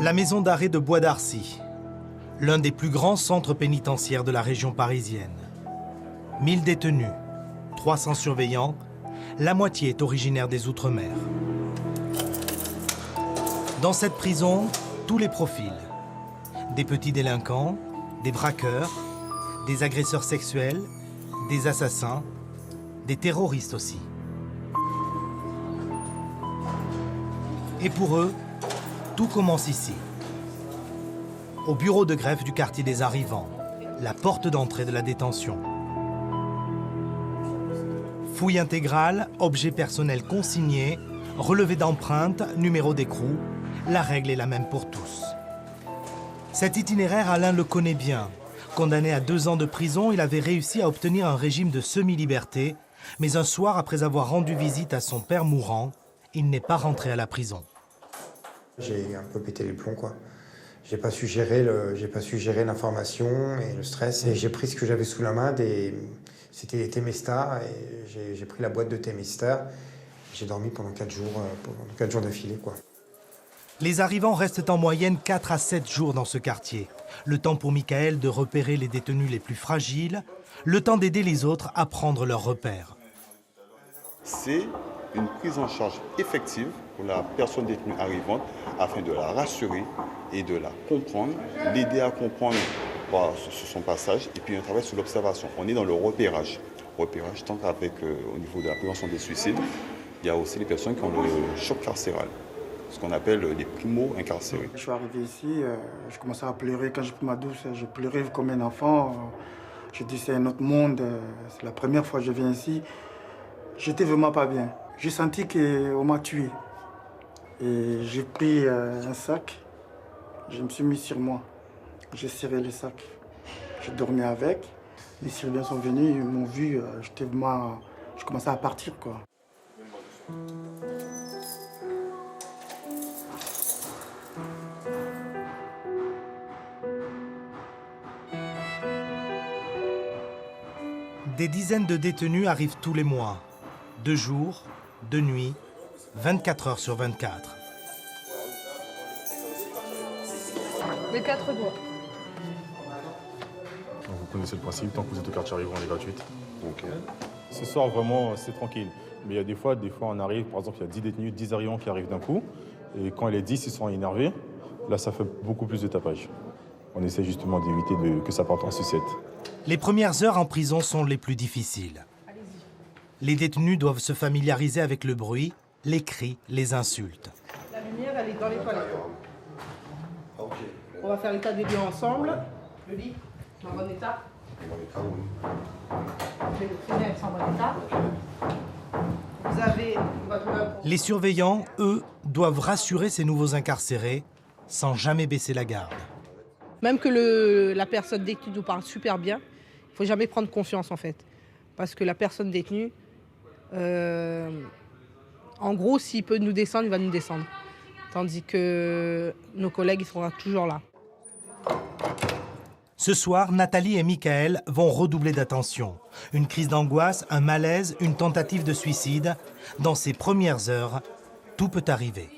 La maison d'arrêt de Bois d'Arcy, l'un des plus grands centres pénitentiaires de la région parisienne. 1000 détenus, 300 surveillants, la moitié est originaire des Outre-mer. Dans cette prison, tous les profils. Des petits délinquants, des braqueurs, des agresseurs sexuels, des assassins, des terroristes aussi. Et pour eux, tout commence ici. Au bureau de greffe du quartier des Arrivants, la porte d'entrée de la détention. Fouille intégrale, objets personnels consignés, relevé d'empreintes, numéro d'écrou, la règle est la même pour tous. Cet itinéraire, Alain le connaît bien. Condamné à 2 ans de prison, il avait réussi à obtenir un régime de semi-liberté, mais un soir, après avoir rendu visite à son père mourant, il n'est pas rentré à la prison. J'ai un peu pété les plombs, quoi. J'ai pas su gérer l'information et le stress. Et j'ai pris ce que j'avais sous la main, c'était des Temesta, et j'ai pris la boîte de Temesta. J'ai dormi pendant 4 jours d'affilée, quoi. Les Arrivants restent en moyenne 4 à 7 jours dans ce quartier. Le temps pour Michael de repérer les détenus les plus fragiles, le temps d'aider les autres à prendre leurs repères. C'est une prise en charge effective pour la personne détenue arrivante afin de la rassurer et de la comprendre, l'aider à comprendre sur son passage et puis un travail sur l'observation. On est dans le repérage. Repérage tant qu'avec au niveau de la prévention des suicides, il y a aussi les personnes qui ont le choc carcéral, ce qu'on appelle les primo-incarcérés. Je suis arrivé ici, je commençais à pleurer. Quand j'ai pris ma douche, je pleurais comme un enfant. Je dis c'est un autre monde, c'est la première fois que je viens ici. J'étais vraiment pas bien. J'ai senti qu'on m'a tué. Et j'ai pris un sac, je me suis mis sur moi. J'ai serré le sac. J'ai dormi avec. Les surveillants sont venus, ils m'ont vu, je commençais à partir, quoi. Des dizaines de détenus arrivent tous les mois. 2 jours, 2 nuits, 24 heures sur 24. Les 4 doigts. Vous connaissez le principe, tant que vous êtes au quartier Arrivant, elle est gratuite. Donc, Ce soir, vraiment, c'est tranquille. Mais il y a des fois on arrive, par exemple, il y a 10 détenus, 10 arrivants qui arrivent d'un coup. Et quand les 10, ils sont énervés, là, ça fait beaucoup plus de tapage. On essaie justement d'éviter que ça parte en sucette. Les premières heures en prison sont les plus difficiles. Les détenus doivent se familiariser avec le bruit, les cris, les insultes. La lumière, elle est dans les toilettes. On va faire l'état des lieux ensemble. Le lit, en bon état. Les fenêtres sont en bon état. Vous avez... Les surveillants, eux, doivent rassurer ces nouveaux incarcérés sans jamais baisser la garde. Même que la personne détenue nous parle super bien, il ne faut jamais prendre confiance en fait. Parce que la personne détenue, en gros, s'il peut nous descendre, il va nous descendre. Tandis que nos collègues, ils seront toujours là. Ce soir, Nathalie et Michael vont redoubler d'attention. Une crise d'angoisse, un malaise, une tentative de suicide. Dans ces premières heures, tout peut arriver.